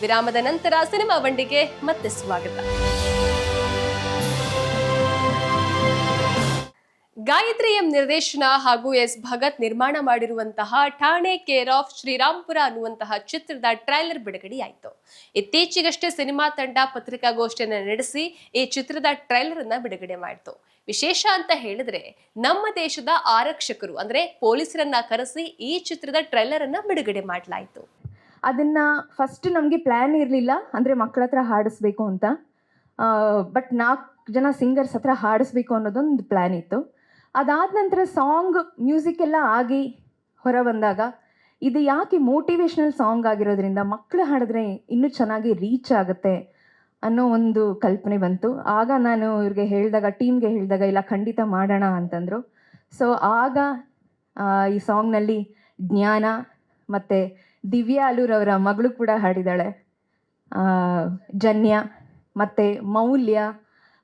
ವಿರಾಮದ ನಂತರ ಸಿನಿಮಾ ಬಂಡಿಗೆ ಮತ್ತೆ ಸ್ವಾಗತ. ಗಾಯತ್ರಿ ಎಂ ನಿರ್ದೇಶನ ಹಾಗೂ ಎಸ್ ಭಗತ್ ನಿರ್ಮಾಣ ಮಾಡಿರುವಂತಹ ಠಾಣೆ ಕೇರ್ ಆಫ್ ಶ್ರೀರಾಮ್ಪುರ ಅನ್ನುವಂತಹ ಚಿತ್ರದ ಟ್ರೈಲರ್ ಬಿಡುಗಡೆಯಾಯಿತು. ಇತ್ತೀಚೆಗಷ್ಟೇ ಸಿನಿಮಾ ತಂಡ ಪತ್ರಿಕಾಗೋಷ್ಠಿಯನ್ನು ನಡೆಸಿ ಈ ಚಿತ್ರದ ಟ್ರೈಲರ್ ಅನ್ನ ಬಿಡುಗಡೆ ಮಾಡಿತು. ವಿಶೇಷ ಅಂತ ಹೇಳಿದ್ರೆ ನಮ್ಮ ದೇಶದ ಆರಕ್ಷಕರು ಅಂದ್ರೆ ಪೊಲೀಸರನ್ನ ಕರೆಸಿ ಈ ಚಿತ್ರದ ಟ್ರೈಲರ್ ಅನ್ನ ಬಿಡುಗಡೆ ಮಾಡಲಾಯಿತು. ಅದನ್ನ ಫಸ್ಟ್ ನಮಗೆ ಪ್ಲ್ಯಾನ್ ಇರಲಿಲ್ಲ, ಅಂದರೆ ಮಕ್ಕಳ ಹತ್ರ ಹಾಡಿಸ್ಬೇಕು ಅಂತ. ಬಟ್ 4 ಜನ ಸಿಂಗರ್ಸ್ ಹತ್ರ ಹಾಡಿಸ್ಬೇಕು ಅನ್ನೋದೊಂದು ಪ್ಲ್ಯಾನ್ ಇತ್ತು. ಅದಾದ ನಂತರ ಸಾಂಗ್ ಮ್ಯೂಸಿಕ್ ಎಲ್ಲ ಆಗಿ ಹೊರ ಬಂದಾಗ ಇದು ಯಾಕೆ ಮೋಟಿವೇಶ್ನಲ್ ಸಾಂಗ್ ಆಗಿರೋದ್ರಿಂದ ಮಕ್ಕಳು ಹಾಡಿದ್ರೆ ಇನ್ನೂ ಚೆನ್ನಾಗಿ ರೀಚ್ ಆಗುತ್ತೆ ಅನ್ನೋ ಒಂದು ಕಲ್ಪನೆ ಬಂತು. ಆಗ ನಾನು ಇವ್ರಿಗೆ ಹೇಳಿದಾಗ, ಟೀಮ್ಗೆ ಹೇಳಿದಾಗ, ಇಲ್ಲ ಖಂಡಿತ ಮಾಡೋಣ ಅಂತಂದರು. ಸೊ ಆಗ ಈ ಸಾಂಗ್ನಲ್ಲಿ ಜ್ಞಾನ ಮತ್ತು ದಿವ್ಯಾ ಅಲೂರ್ ಅವರ ಮಗಳು ಕೂಡ ಹಾಡಿದ್ದಾಳೆ, ಜನ್ಯ ಮತ್ತು ಮೌಲ್ಯ,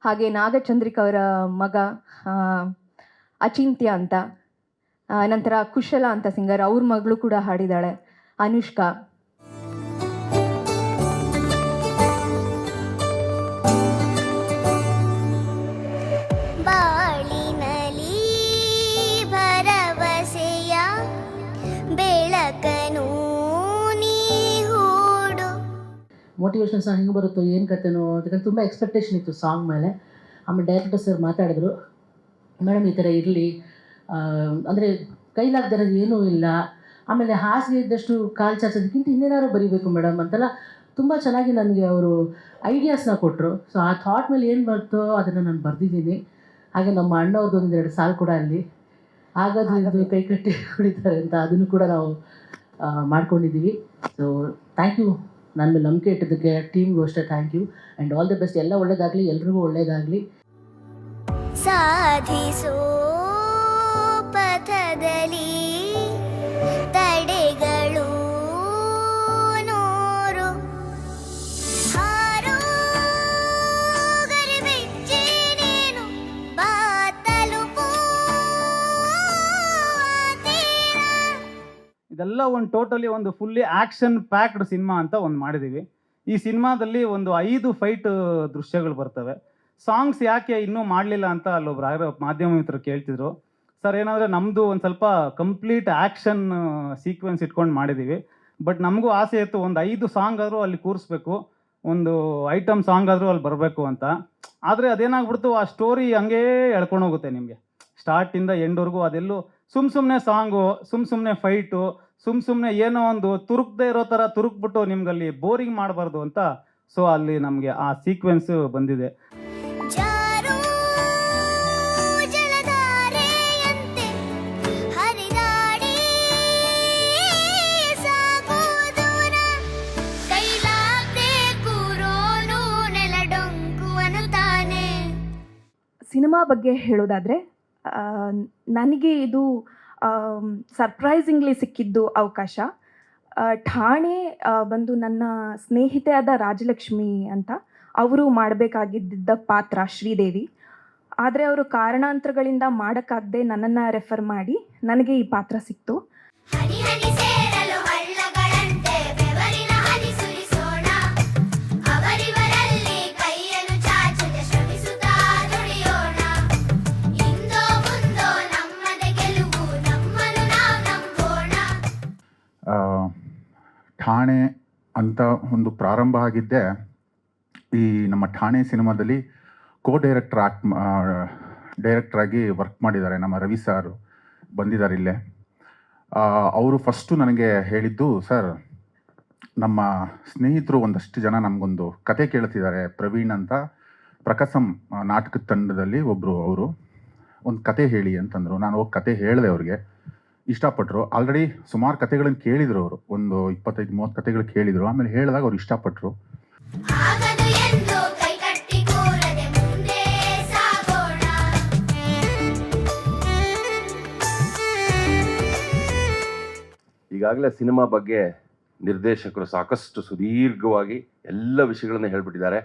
ಹಾಗೆ ನಾಗಚಂದ್ರಿಕಾ ಅವರ ಮಗ ಅಚಿಂತ್ಯ ಅಂತ, ನಂತರ ಕುಶಲ ಅಂತ ಸಿಂಗರ್, ಅವ್ರ ಮಗಳು ಕೂಡ ಹಾಡಿದ್ದಾಳೆ, ಅನುಷ್ಕಾ. ಮೋಟಿವೇಶನ್ ಸಾಂಗ್ ಹೆಂಗೆ ಬರುತ್ತೋ ಏನು ಕತೆನೋ ಅದಕ್ಕೆ ತುಂಬ ಎಕ್ಸ್ಪೆಕ್ಟೇಷನ್ ಇತ್ತು ಸಾಂಗ್ ಮೇಲೆ. ಆಮೇಲೆ ಡೈರೆಕ್ಟರ್ ಸರ್ ಮಾತಾಡಿದ್ರು, ಮೇಡಮ್ ಈ ಥರ ಇರಲಿ, ಅಂದರೆ ಕೈಲಾಗ್ದಿರೋದು ಏನೂ ಇಲ್ಲ, ಆಮೇಲೆ ಹಾಸಿಗೆ ಇದ್ದಷ್ಟು ಕಾಲು ಚಾಚೋದಕ್ಕಿಂತ ಇನ್ನೇನಾದ್ರು ಬರೀಬೇಕು ಮೇಡಮ್ ಅಂತೆಲ್ಲ ತುಂಬ ಚೆನ್ನಾಗಿ ನನಗೆ ಅವರು ಐಡಿಯಾಸ್ನ ಕೊಟ್ಟರು. ಸೊ ಆ ಥಾಟ್ ಮೇಲೆ ಏನು ಬರ್ತೋ ಅದನ್ನು ನಾನು ಬರೆದಿದ್ದೀನಿ. ಹಾಗೆ ನಮ್ಮ ಅಣ್ಣವ್ರದ್ದು 1-2 ಸಾಲು ಕೂಡ ಅಲ್ಲಿ ಆಗೋದು ಕೈ ಕಟ್ಟಿ ಕುಡಿತಾರೆ ಅಂತ, ಅದನ್ನು ಕೂಡ ನಾವು ಮಾಡ್ಕೊಂಡಿದ್ದೀವಿ. ಸೊ ಥ್ಯಾಂಕ್ ಯು, ನನ್ನ ಮೇಲೆ ನಂಬಿಕೆ ಇಟ್ಟಿದ್ದಕ್ಕೆ ಟೀಮ್ಗೂ ಅಷ್ಟೇ thank you and all the best. ಎಲ್ಲ ಒಳ್ಳೇದಾಗಲಿ, ಎಲ್ರಿಗೂ ಒಳ್ಳೇದಾಗಲಿ. ಸಾಧಿಸೋ ಪಥದಲ್ಲಿ ತಡೆಗಳು ನೂರು, ಹಾರೋ ಗರಿಬಿಚ್ಚಿ ನೀನು ಬಾತಲುಪೋ. ಇದೆಲ್ಲ ಒಂದು ಟೋಟಲಿ ಒಂದು ಫುಲ್ಲಿ ಆ್ಯಕ್ಷನ್ ಪ್ಯಾಕ್ಡ್ ಸಿನಿಮಾ ಅಂತ ಒಂದು ಮಾಡಿದ್ದೀವಿ. ಈ ಸಿನಿಮಾದಲ್ಲಿ ಒಂದು 5 ಫೈಟ್ ದೃಶ್ಯಗಳು ಬರ್ತವೆ. ಸಾಂಗ್ಸ್ ಯಾಕೆ ಇನ್ನೂ ಮಾಡಲಿಲ್ಲ ಅಂತ ಅಲ್ಲೊಬ್ರು ಮಾಧ್ಯಮ ಮಿತ್ರರು ಕೇಳ್ತಿದ್ರು. ಸರ್ ಏನಂದರೆ ನಮ್ಮದು ಒಂದು ಸ್ವಲ್ಪ ಕಂಪ್ಲೀಟ್ ಆ್ಯಕ್ಷನ್ ಸೀಕ್ವೆನ್ಸ್ ಇಟ್ಕೊಂಡು ಮಾಡಿದ್ದೀವಿ. ಬಟ್ ನಮಗೂ ಆಸೆ ಇತ್ತು ಒಂದು 5 ಸಾಂಗ್ ಆದರೂ ಅಲ್ಲಿ ಕೂರಿಸ್ಬೇಕು, ಒಂದು ಐಟಮ್ ಸಾಂಗ್ ಆದರೂ ಅಲ್ಲಿ ಬರಬೇಕು ಅಂತ. ಆದರೆ ಅದೇನಾಗ್ಬಿಡ್ತು, ಆ ಸ್ಟೋರಿ ಹಂಗೇ ಎಳ್ಕೊಂಡು ಹೋಗುತ್ತೆ ನಿಮಗೆ ಸ್ಟಾರ್ಟಿಂದ ಎಂಡ್ವರೆಗೂ. ಅದೆಲ್ಲೂ ಸುಮ್ಮನೆ ಸಾಂಗು, ಸುಮ್ಮನೆ ಫೈಟು, ಸುಮ್ಮನೆ ಏನೋ ಒಂದು ತುರುಕ್ದೇ ಇರೋ ಥರ ತುರುಕ್ಬಿಟ್ಟು ನಿಮ್ಗಲ್ಲಿ ಬೋರಿಂಗ್ ಮಾಡಬಾರ್ದು ಅಂತ. ಸೊ ಅಲ್ಲಿ ನಮಗೆ ಆ ಸೀಕ್ವೆನ್ಸ್ ಬಂದಿದೆ. ಸಿನಿಮಾ ಬಗ್ಗೆ ಹೇಳೋದಾದರೆ ನನಗೆ ಇದು ಸರ್ಪ್ರೈಸಿಂಗ್ಲಿ ಸಿಕ್ಕಿದ್ದು ಅವಕಾಶ. ಠಾಣೆ ಬಂದು ನನ್ನ ಸ್ನೇಹಿತೆ ಆದ ರಾಜಲಕ್ಷ್ಮಿ ಅಂತ, ಅವರು ಮಾಡಬೇಕಾಗಿದ್ದ ಪಾತ್ರ ಶ್ರೀದೇವಿ. ಆದರೆ ಅವರು ಕಾರಣಾಂತರಗಳಿಂದ ಮಾಡೋಕ್ಕಾಗದೆ ನನ್ನನ್ನು ರೆಫರ್ ಮಾಡಿ ನನಗೆ ಈ ಪಾತ್ರ ಸಿಕ್ತು. ಠಾಣೆ ಅಂತ ಒಂದು ಪ್ರಾರಂಭ ಆಗಿದ್ದೆ ಈ ನಮ್ಮ ಠಾಣೆ ಸಿನಿಮಾದಲ್ಲಿ ಡೈರೆಕ್ಟ್ರಾಗಿ ವರ್ಕ್ ಮಾಡಿದ್ದಾರೆ ನಮ್ಮ ರವಿ ಸರ್, ಬಂದಿದ್ದಾರೆ ಇಲ್ಲೇ. ಅವರು ಫಸ್ಟು ನನಗೆ ಹೇಳಿದ್ದು, ಸರ್ ನಮ್ಮ ಸ್ನೇಹಿತರು ಒಂದಷ್ಟು ಜನ ನಮಗೊಂದು ಕತೆ ಕೇಳ್ತಿದ್ದಾರೆ, ಪ್ರವೀಣ್ ಅಂತ ಪ್ರಕಾಸಂ ನಾಟಕದ ತಂಡದಲ್ಲಿ ಒಬ್ಬರು, ಅವರು ಒಂದು ಕತೆ ಹೇಳಿ ಅಂತಂದರು. ನಾನು ಹೋಗಿ ಕತೆ ಹೇಳಿದೆ, ಅವ್ರಿಗೆ ಇಷ್ಟಪಟ್ಟರು. ಆಲ್ರೆಡಿ ಸುಮಾರು ಕತೆಗಳನ್ನು ಕೇಳಿದರು ಅವರು, ಒಂದು 25-30 ಕತೆಗಳು ಕೇಳಿದರು. ಆಮೇಲೆ ಹೇಳಿದಾಗ ಅವ್ರು ಇಷ್ಟಪಟ್ಟರು. ಈಗಾಗಲೇ ಸಿನಿಮಾ ಬಗ್ಗೆ ನಿರ್ದೇಶಕರು ಸಾಕಷ್ಟು ಸುದೀರ್ಘವಾಗಿ ಎಲ್ಲ ವಿಷಯಗಳನ್ನು ಹೇಳ್ಬಿಟ್ಟಿದ್ದಾರೆ.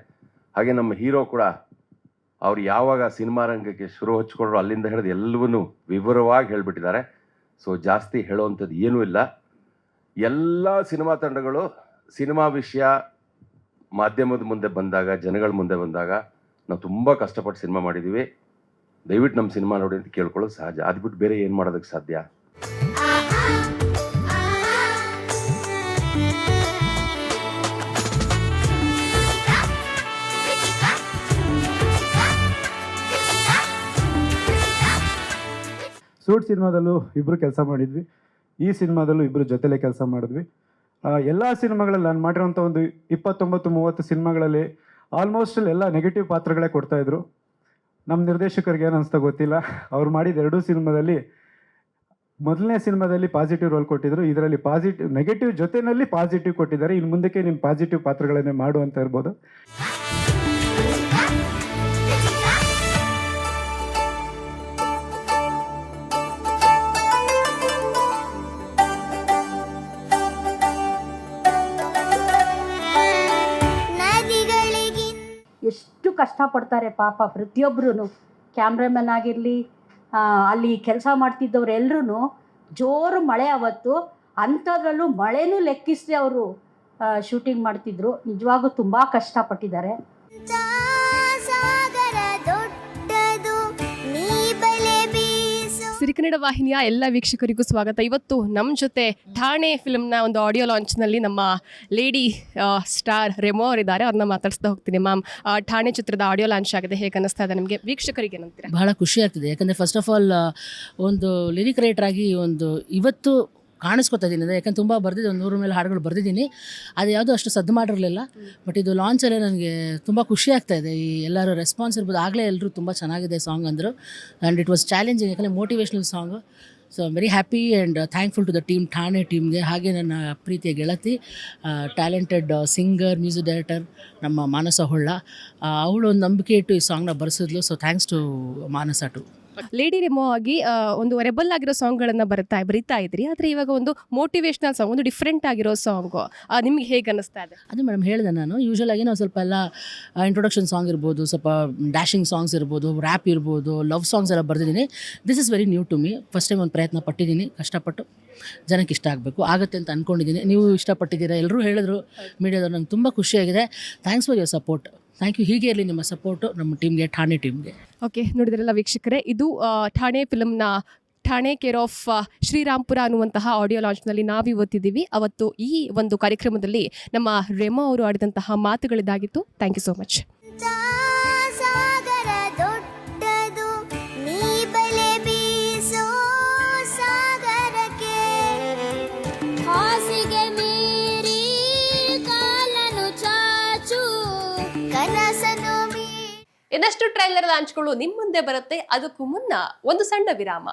ಹಾಗೆ ನಮ್ಮ ಹೀರೋ ಕೂಡ ಅವ್ರು ಯಾವಾಗ ಸಿನಿಮಾ ರಂಗಕ್ಕೆ ಶುರು ಹಚ್ಕೊಂಡ್ರು ಅಲ್ಲಿಂದ ಹಿಡಿದು ಎಲ್ಲವನ್ನೂ ವಿವರವಾಗಿ ಹೇಳ್ಬಿಟ್ಟಿದ್ದಾರೆ. ಸೊ ಜಾಸ್ತಿ ಹೇಳೋವಂಥದ್ದು ಏನೂ ಇಲ್ಲ. ಎಲ್ಲ ಸಿನಿಮಾ ತಂಡಗಳು ಸಿನಿಮಾ ವಿಷಯ ಮಾಧ್ಯಮದ ಮುಂದೆ ಬಂದಾಗ, ಜನಗಳ ಮುಂದೆ ಬಂದಾಗ ನಾವು ತುಂಬ ಕಷ್ಟಪಟ್ಟು ಸಿನಿಮಾ ಮಾಡಿದ್ದೀವಿ. ದಯವಿಟ್ಟು ನಮ್ಮ ಸಿನಿಮಾ ನೋಡಿ ಅಂತ ಕೇಳ್ಕೊಳ್ಳೋದು ಸಹಜ. ಅದು ಬಿಟ್ಟು ಬೇರೆ ಏನು ಮಾಡೋದಕ್ಕೆ ಸಾಧ್ಯ? ಸೂಟ್ ಸಿನಿಮಾದಲ್ಲೂ ಇಬ್ಬರು ಕೆಲಸ ಮಾಡಿದ್ವಿ, ಈ ಸಿನಿಮಾದಲ್ಲೂ ಇಬ್ಬರು ಜೊತೆಲೇ ಕೆಲಸ ಮಾಡಿದ್ವಿ. ಎಲ್ಲ ಸಿನಿಮಾಗಳಲ್ಲಿ ನಾನು ಮಾಡಿರೋಂಥ ಒಂದು 29-30 ಸಿನಿಮಾಗಳಲ್ಲಿ ಆಲ್ಮೋಸ್ಟ್ ಎಲ್ಲ ನೆಗೆಟಿವ್ ಪಾತ್ರಗಳೇ ಕೊಡ್ತಾಯಿದ್ರು. ನಮ್ಮ ನಿರ್ದೇಶಕರಿಗೆ ಏನು ಅನಿಸ್ತಾ ಗೊತ್ತಿಲ್ಲ, ಅವ್ರು ಮಾಡಿದ 2 ಸಿನಿಮಾದಲ್ಲಿ ಮೊದಲನೇ ಸಿನಿಮಾದಲ್ಲಿ ಪಾಸಿಟಿವ್ ರೋಲ್ ಕೊಟ್ಟಿದ್ರು, ಇದರಲ್ಲಿ ನೆಗೆಟಿವ್ ಜೊತೆಯಲ್ಲಿ ಪಾಸಿಟಿವ್ ಕೊಟ್ಟಿದ್ದಾರೆ. ಇನ್ನು ಮುಂದಕ್ಕೆ ನೀನು ಪಾಸಿಟಿವ್ ಪಾತ್ರಗಳನ್ನೇ ಮಾಡು ಅಂತ ಇರ್ಬೋದು. ಎಷ್ಟು ಕಷ್ಟಪಡ್ತಾರೆ ಪಾಪ ಪ್ರತಿಯೊಬ್ಬರೂ. ಕ್ಯಾಮ್ರಾಮನ್ ಆಗಿರಲಿ, ಅಲ್ಲಿ ಕೆಲಸ ಮಾಡ್ತಿದ್ದವ್ರು ಎಲ್ಲರೂ ಜೋರು ಮಳೆ ಅವತ್ತು, ಅಂಥದ್ರಲ್ಲೂ ಮಳೆನೂ ಲೆಕ್ಕಿಸದೆ ಅವರು ಶೂಟಿಂಗ್ ಮಾಡ್ತಿದ್ರು. ನಿಜವಾಗೂ ತುಂಬ ಕಷ್ಟಪಟ್ಟಿದ್ದಾರೆ. ಸಾಗರ ದೊಡ್ಡದು, ನೀ ಬಲೆ ಬೀಸು. ಸಿರಿಕನ್ನಡ ವಾಹಿನಿಯ ಎಲ್ಲ ವೀಕ್ಷಕರಿಗೂ ಸ್ವಾಗತ. ಇವತ್ತು ನಮ್ಮ ಜೊತೆ ಠಾಣೆ ಫಿಲ್ಮ್ನ ಒಂದು ಆಡಿಯೋ ಲಾಂಚ್ನಲ್ಲಿ ನಮ್ಮ ಲೇಡಿ ಸ್ಟಾರ್ ರೆಮೋ ಅವರಿದ್ದಾರೆ. ಅವ್ರನ್ನ ಮಾತಾಡಿಸ್ತಾ ಹೋಗ್ತೀನಿ. ಮ್ಯಾಮ್, ಠಾಣೆ ಚಿತ್ರದ ಆಡಿಯೋ ಲಾಂಚ್ ಆಗಿದೆ, ಹೇಗೆ ಅನ್ನಿಸ್ತಾ ಇದೆ ನಿಮಗೆ? ವೀಕ್ಷಕರಿಗೆ ಏನಂತೀರಾ? ಬಹಳ ಖುಷಿ ಆಗ್ತಿದೆ. ಯಾಕಂದರೆ ಫಸ್ಟ್ ಆಫ್ ಆಲ್ ಒಂದು ಲಿರಿಕ್ ರೈಟರ್ ಆಗಿ ಒಂದು ಇವತ್ತು ಕಾಣಿಸ್ಕೊತಾ ಇದ್ದೀನಿ. ಅಂದರೆ ಯಾಕಂದ್ರೆ ತುಂಬ ಬರೆದಿದ್ದೆ, ಒಂದು 100 ಮೇಲೆ ಹಾಡುಗಳು ಬರೆದಿದ್ದೀನಿ. ಅದು ಯಾವುದೂ ಅಷ್ಟು ಸದ್ದು ಮಾಡಿರಲಿಲ್ಲ. ಬಟ್ ಇದು ಲಾಂಚಲ್ಲೇ ನನಗೆ ತುಂಬ ಖುಷಿ ಆಗ್ತಾಯಿದೆ. ಈ ಎಲ್ಲರೂ ರೆಸ್ಪಾನ್ಸ್ ಇರ್ಬೋದು. ಆಗಲೇ ಎಲ್ಲರೂ ತುಂಬ ಚೆನ್ನಾಗಿದೆ ಸಾಂಗ್ ಅಂದರು. ಆ್ಯಂಡ್ ಇಟ್ ವಾಸ್ ಚಾಲೆಂಜಿಂಗ್, ಯಾಕಂದರೆ motivational song. So I'm very happy and thankful to the team, ಠಾಣೆ ಟೀಮ್ಗೆ. ಹಾಗೆ ನನ್ನ ಪ್ರೀತಿಯ ಗೆಳತಿ, ಟ್ಯಾಲೆಂಟೆಡ್ ಸಿಂಗರ್, ಮ್ಯೂಸಿಕ್ ಡೈರೆಕ್ಟರ್ ನಮ್ಮ ಮಾನಸ ಹೊಳ್ಳ, ಅವಳು ಒಂದು ನಂಬಿಕೆ ಇಟ್ಟು ಈ ಸಾಂಗ್ನ ಬರೆಸಿದ್ಲು. So thanks to Manasa too. Lady Remo ಆಗಿ ಒಂದು ರೆಬಲ್ ಆಗಿರೋ ಸಾಂಗ್ಗಳನ್ನು ಬರಿತಾ ಇದ್ರಿ, ಆದರೆ ಇವಾಗ ಒಂದು ಮೋಟಿವೇಶ್ನಲ್ ಸಾಂಗ್, ಒಂದು ಡಿಫ್ರೆಂಟ್ ಆಗಿರೋ ಸಾಂಗು ನಿಮ್ಗೆ ಹೇಗೆ ಅನ್ನಿಸ್ತಾ ಇದೆ? ಅದೇ ಮೇಡಮ್ ಹೇಳಿದೆ ನಾನು, ಯೂಶ್ವಲಾಗಿ ನಾವು ಸ್ವಲ್ಪ ಎಲ್ಲ ಇಂಟ್ರೊಡಕ್ಷನ್ ಸಾಂಗ್ ಇರ್ಬೋದು, ಸ್ವಲ್ಪ ಡ್ಯಾಶಿಂಗ್ ಸಾಂಗ್ಸ್ ಇರ್ಬೋದು, ರ್ಯಾಪ್ ಇರ್ಬೋದು, ಲವ್ ಸಾಂಗ್ಸ್ ಎಲ್ಲ ಬರೆದಿದ್ದೀನಿ. This is very new to me. First time ಒಂದು ಪ್ರಯತ್ನ ಪಟ್ಟಿದ್ದೀನಿ, ಕಷ್ಟಪಟ್ಟು ಜನಕ್ಕೆ ಇಷ್ಟ ಆಗಬೇಕು ಆಗುತ್ತೆ ಅಂತ ಅಂದ್ಕೊಂಡಿದ್ದೀನಿ. ನೀವು ಇಷ್ಟಪಟ್ಟಿದ್ದೀರಾ, ಎಲ್ಲರೂ ಹೇಳಿದ್ರು ಮೀಡಿಯಾದವ್ರು. ನಂಗೆ ತುಂಬ ಖುಷಿಯಾಗಿದೆ. Thanks for your support. Thank you. ಹೀಗೆ ಇರಲಿ ನಿಮ್ಮ ಸಪೋರ್ಟು ನಮ್ಮ ಟೀಮ್ಗೆ, ಠಾಣೆ ಟೀಮ್ಗೆ. ಓಕೆ, ನೋಡಿದ್ರಲ್ಲ ವೀಕ್ಷಕರೇ, ಇದು ಠಾಣೆ ಫಿಲ್ಮ್ನ ಠಾಣೆ ಕೇರ್ ಆಫ್ ಶ್ರೀರಾಮ್ಪುರ ಅನ್ನುವಂತಹ ಆಡಿಯೋ ಲಾಂಚ್ನಲ್ಲಿ ನಾವು ಇವತ್ತಿದ್ದೀವಿ. ಅವತ್ತು ಈ ಒಂದು ಕಾರ್ಯಕ್ರಮದಲ್ಲಿ ನಮ್ಮ ರೆಮೋ ಅವರು ಆಡಿದಂತಹ ಮಾತುಗಳಿದಾಗಿತ್ತು. Thank you so much. ಸಾಗರ ದೊಡ್ಡದು, ನೀ ಬಲೆ ಬೀಸೋ ಸಾಗರಕ್ಕೆ. ಹಾಸಿಗೆ ಮೀರಿ ಕಾಲನು ಚಾಚು, ಕನಸನು ಮೀ. ಇನ್ನಷ್ಟು ಟ್ರೈಲರ್ ಲಾಂಚ್ಗಳು ನಿಮ್ಮ ಮುಂದೆ ಬರುತ್ತೆ. ಅದಕ್ಕೂ ಮುನ್ನ ಒಂದು ಸಣ್ಣ ವಿರಾಮ.